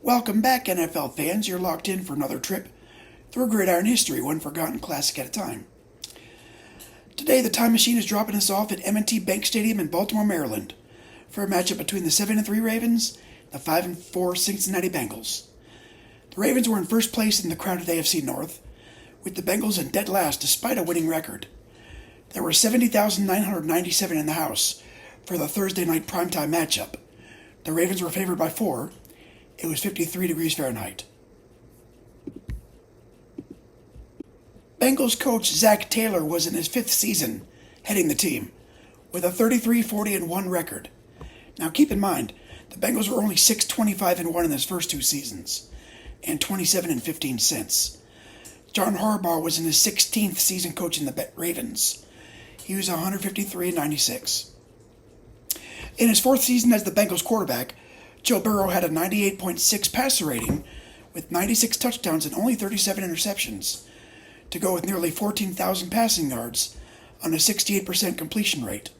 Welcome back, NFL fans. You're locked in for another trip through gridiron history, one forgotten classic at a time. Today, the time machine is dropping us off at M&T Bank Stadium in Baltimore, Maryland, for a matchup between the 7-3 Ravens and the 5-4 Cincinnati Bengals. The Ravens were in first place in the crowded AFC North, with the Bengals in dead last despite a winning record. There were 70,997 in the house for the Thursday night primetime matchup. The Ravens were favored by 4. It was 53 degrees Fahrenheit. Bengals coach Zach Taylor was in his 5th season heading the team, with a 33-40-1 record. Now keep in mind, the Bengals were only 6-25-1 in his first 2 seasons, and 27-15 since. John Harbaugh was in his 16th season coaching the Ravens. He was 153-96. In his 4th season as the Bengals quarterback, Joe Burrow had a 98.6 passer rating with 96 touchdowns and only 37 interceptions, to go with nearly 14,000 passing yards on a 68% completion rate.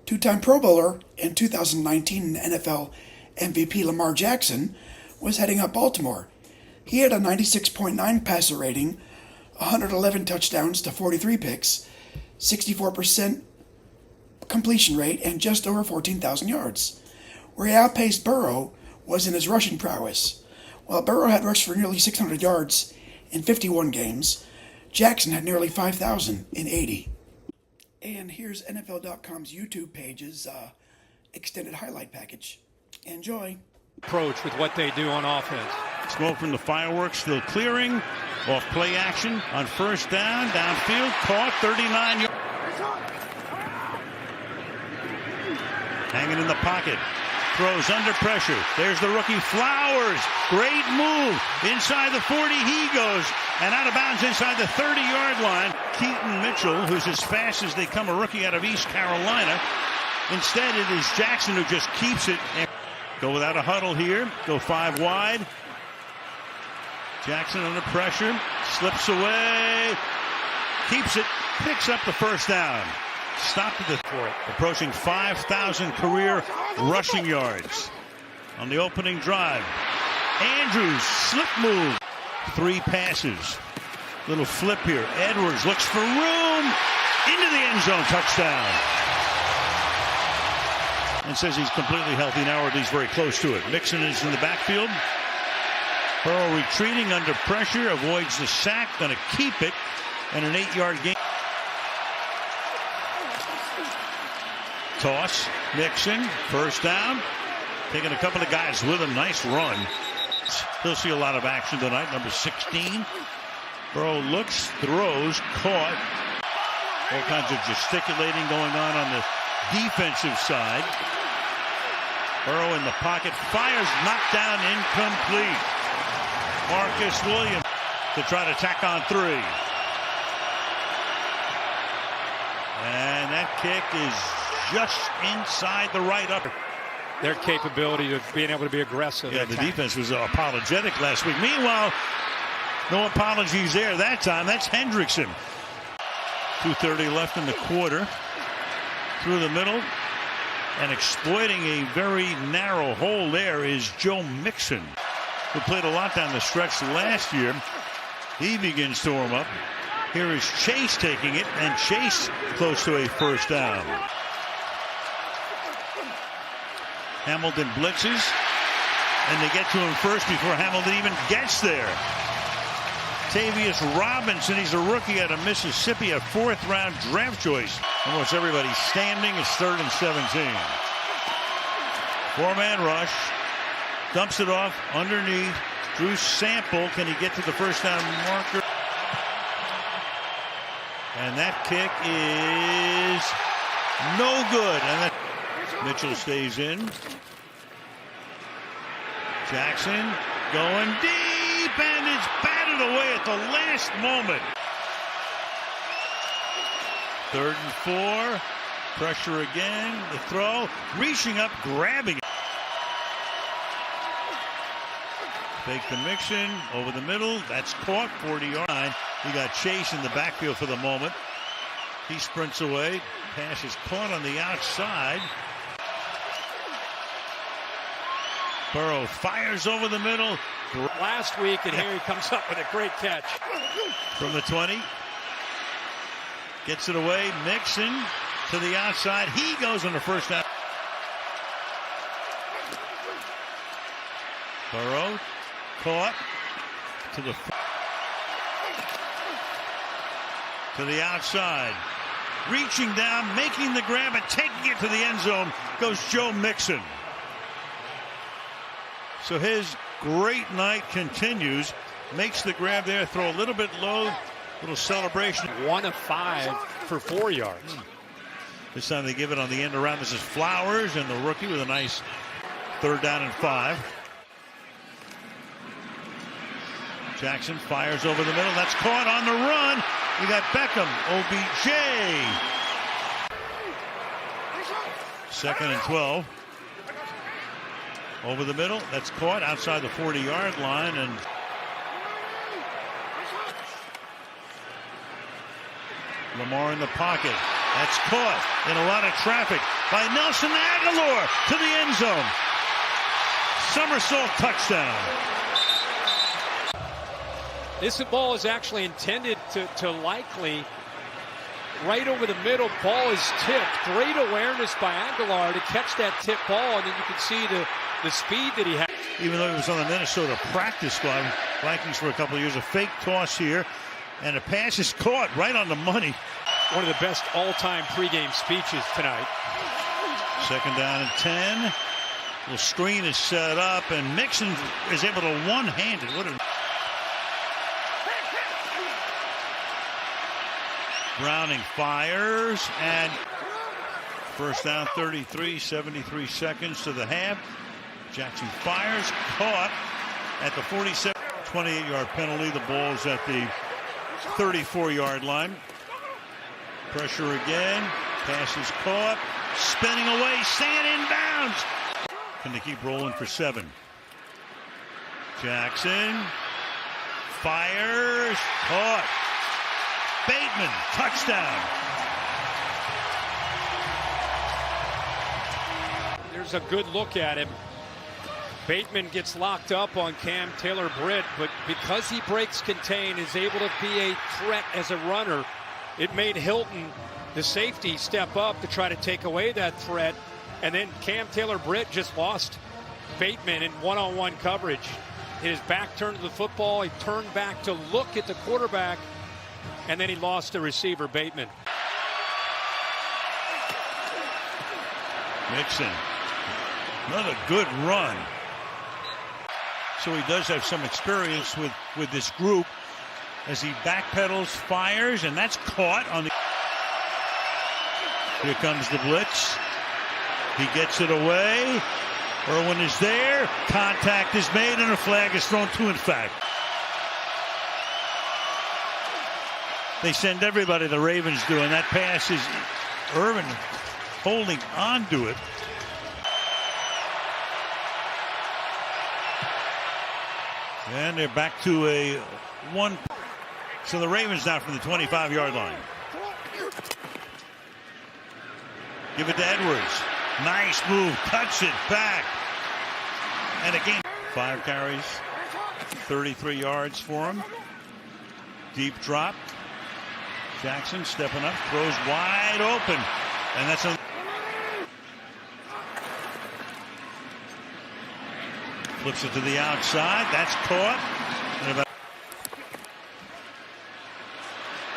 Two-time Pro Bowler and 2019 NFL MVP Lamar Jackson was heading up Baltimore. He had a 96.9 passer rating, 111 touchdowns to 43 picks, 64% completion rate, and just over 14,000 yards. Where he outpaced Burrow was in his rushing prowess. While Burrow had rushed for nearly 600 yards in 51 games, Jackson had nearly 5,000 in 80. And here's NFL.com's YouTube page's extended highlight package. Enjoy. Approach with what they do on offense. Smoke from the fireworks still clearing. Off play action on first down. Downfield. Caught 39 yards. Hanging in the pocket. Throws under pressure. There's the rookie Flowers. Great move. Inside the 40 he goes. And out of bounds inside the 30-yard line. Keaton Mitchell, who's as fast as they come, a rookie out of East Carolina. Instead, it is Jackson who just keeps it. Go without a huddle here. Go 5 wide. Jackson under pressure. Slips away. Keeps it. Picks up the first down. Stopped at the court. Approaching 5,000 career rushing yards on the opening drive. Andrews, slip move. 3 passes. Little flip here. Edwards looks for room. Into the end zone. Touchdown. And says he's completely healthy now, or at least very close to it. Mixon is in the backfield. Burrow retreating under pressure. Avoids the sack. Going to keep it. And an 8-yard gain. Toss. Mixon. First down. Taking a couple of guys with him. Nice run. He'll see a lot of action tonight. Number 16. Burrow looks, throws, caught. All kinds of gesticulating going on the defensive side. Burrow in the pocket. Fires. Knocked down. Incomplete. Marcus Williams to try to tack on 3. And that kick is just inside the right upper. Their capability of being able to be aggressive. Yeah, the defense was apologetic last week. Meanwhile, no apologies there that time. That's Hendrickson. 2:30 left in the quarter. Through the middle. And exploiting a very narrow hole there is Joe Mixon, who played a lot down the stretch last year. He begins to warm up. Here is Chase taking it, and Chase close to a first down. Hamilton blitzes, and they get to him first before Hamilton even gets there. Tavius Robinson, he's a rookie out of Mississippi, a 4th-round draft choice. Almost everybody standing. It's 3rd and 17. 4-man rush. Dumps it off underneath. Drew Sample. Can he get to the first down marker? And that kick is no good. And that Mitchell stays in. Jackson going deep, and it's batted away at the last moment. 3rd and 4. Pressure again. The throw. Reaching up, grabbing it. Fake to Mixon. Over the middle. That's caught. 40-yard line. You got Chase in the backfield for the moment. He sprints away. Pass is caught on the outside. Burrow fires over the middle. Last week, and here he comes up with a great catch. From the 20. Gets it away. Mixon to the outside. He goes on the first down. Burrow caught to the outside. Reaching down, making the grab, and taking it to the end zone goes Joe Mixon. So his great night continues. Makes the grab there, throw a little bit low, little celebration. 1 of 5 for 4 yards. This time they give it on the end around. This is Flowers and the rookie with a nice 3rd down and 5. Jackson fires over the middle. That's caught on the run. We got Beckham, OBJ. 2nd and 12. Over the middle. That's caught outside the 40-yard line. And Lamar in the pocket. That's caught in a lot of traffic by Nelson Aguilar to the end zone. Somersault touchdown. This ball is actually intended to likely right over the middle. Ball is tipped. Great awareness by Aguilar to catch that tip ball, and then you can see the speed that he had. Even though he was on the Minnesota practice squad, Vikings for a couple of years, a fake toss here, and a pass is caught right on the money. One of the best all-time pregame speeches tonight. 2nd down and 10. The screen is set up, and Mixon is able to one-handed. Browning fires, and first down 33, 73 seconds to the half. Jackson fires, caught at the 47, 28-yard penalty. The ball's at the 34-yard line. Pressure again, pass is caught, spinning away, staying in bounds. Can they keep rolling for 7? Jackson fires, caught. Bateman, touchdown. There's a good look at him. Bateman gets locked up on Cam Taylor-Britt, but because he breaks contain, is able to be a threat as a runner, it made Hilton, the safety, step up to try to take away that threat. And then Cam Taylor-Britt just lost Bateman in one-on-one coverage. His back turned to the football. He turned back to look at the quarterback, and then he lost the receiver, Bateman. Mixon, another good run. So he does have some experience with this group as he backpedals, fires, and that's caught on the... Here comes the blitz. He gets it away. Irwin is there. Contact is made, and a flag is thrown, 2 in fact. They send everybody, the Ravens do, and that pass is Irvin holding on to it. And they're back to a 1. So the Ravens now from the 25-yard line. Give it to Edwards. Nice move. Cuts it back. And again, 5 carries, 33 yards for him. Deep drop. Jackson stepping up, throws wide open, and that's a... Flips it to the outside. That's caught. And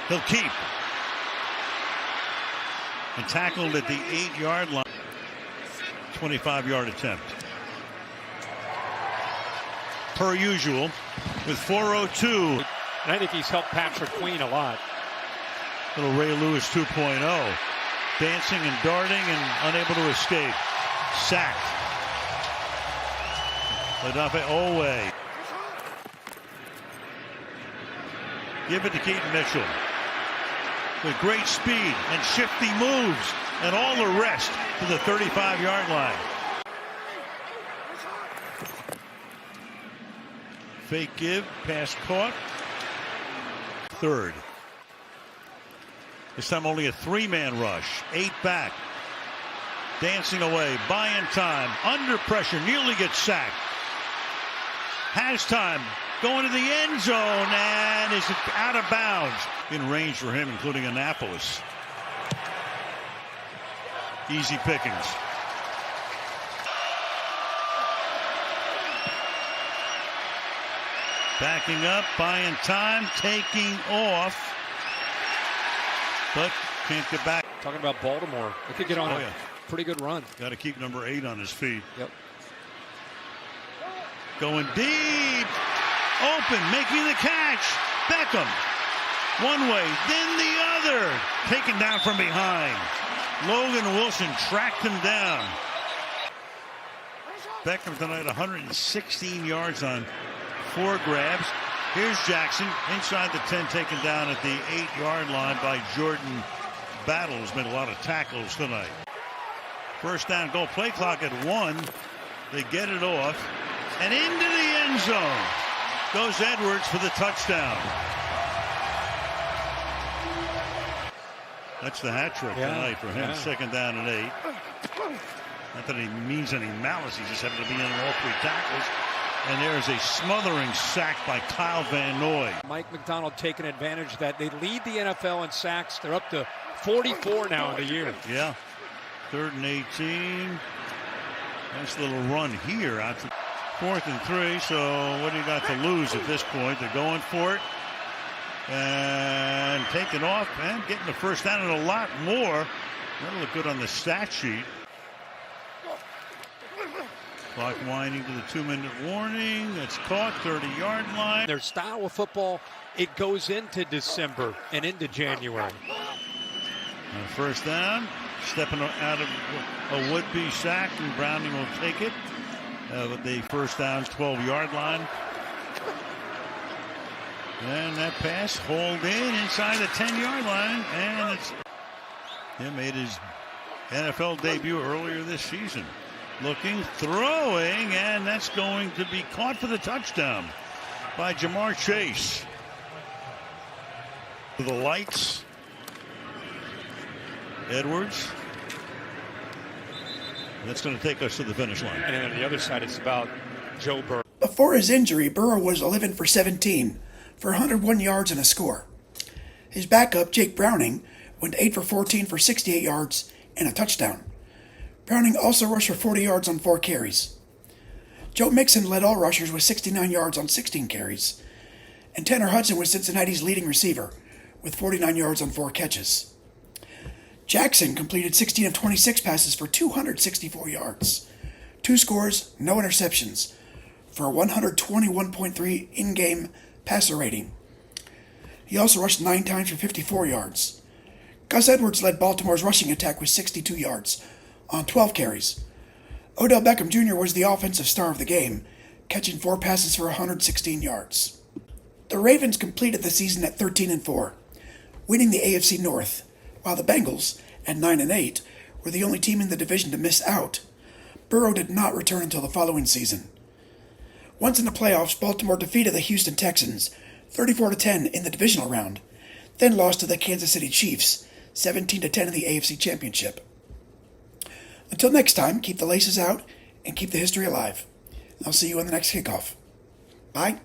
he'll keep. And tackled at the 8-yard line. 25-yard attempt. Per usual, with 4:02. And I think he's helped Patrick Queen a lot. Little Ray Lewis 2.0. Dancing and darting and unable to escape. Sacked. Ladafe Owe. Give it to Keaton Mitchell. With great speed and shifty moves and all the rest to the 35-yard line. Fake give, pass caught. 3rd. This time only a 3-man rush. 8 back. dancing away, buying time, under pressure, nearly gets sacked. Has time, going to the end zone, and is out of bounds. In range for him, including Annapolis. Easy pickings. Backing up, buying time, taking off, but can't get back. Talking about Baltimore, they could get on a pretty good run. Got to keep number 8 on his feet. Yep. Going deep, open, making the catch. Beckham, one way, then the other. Taken down from behind. Logan Wilson tracked him down. Beckham tonight 116 yards on 4 grabs. Here's Jackson inside the 10, taken down at the 8-yard line by Jordan Battle, who's made a lot of tackles tonight. First down goal, play clock at 1. They get it off, and into the end zone goes Edwards for the touchdown. That's the hat trick tonight for him. Second down and 8. Not that he means any malice, he just happened to be in all 3 tackles. And there's a smothering sack by Kyle Van Noy. Mike McDonald taking advantage that they lead the NFL in sacks. They're up to 44 now in the year. Yeah. 3rd and 18. Nice little run here out to 4th and 3. So what do you got to lose at this point? They're going for it. And taking off and getting the first down and a lot more. That'll look good on the stat sheet. Clock winding to the 2-minute warning. That's caught, 30-yard line. Their style of football, it goes into December and into January. First down, stepping out of a would-be sack, and Browning will take it. But the first down's 12-yard line. And that pass hauled in inside the 10-yard line. And he made his NFL debut earlier this season. Looking, throwing, and that's going to be caught for the touchdown by Jamar Chase. To the lights. Edwards. That's going to take us to the finish line. And on the other side, it's about Joe Burrow. Before his injury, Burrow was 11 for 17 for 101 yards and a score. His backup, Jake Browning, went 8 for 14 for 68 yards and a touchdown. Browning also rushed for 40 yards on 4 carries. Joe Mixon led all rushers with 69 yards on 16 carries. And Tanner Hudson was Cincinnati's leading receiver with 49 yards on 4 catches. Jackson completed 16 of 26 passes for 264 yards. 2 scores, no interceptions, for a 121.3 in-game passer rating. He also rushed 9 times for 54 yards. Gus Edwards led Baltimore's rushing attack with 62 yards on 12 carries. Odell Beckham Jr. was the offensive star of the game, catching 4 passes for 116 yards. The Ravens completed the season at 13-4, winning the AFC North, while the Bengals, at 9-8, were the only team in the division to miss out. Burrow did not return until the following season. Once in the playoffs, Baltimore defeated the Houston Texans 34-10 in the divisional round, then lost to the Kansas City Chiefs 17-10 in the AFC Championship. Until next time, keep the laces out and keep the history alive. I'll see you on the next kickoff. Bye.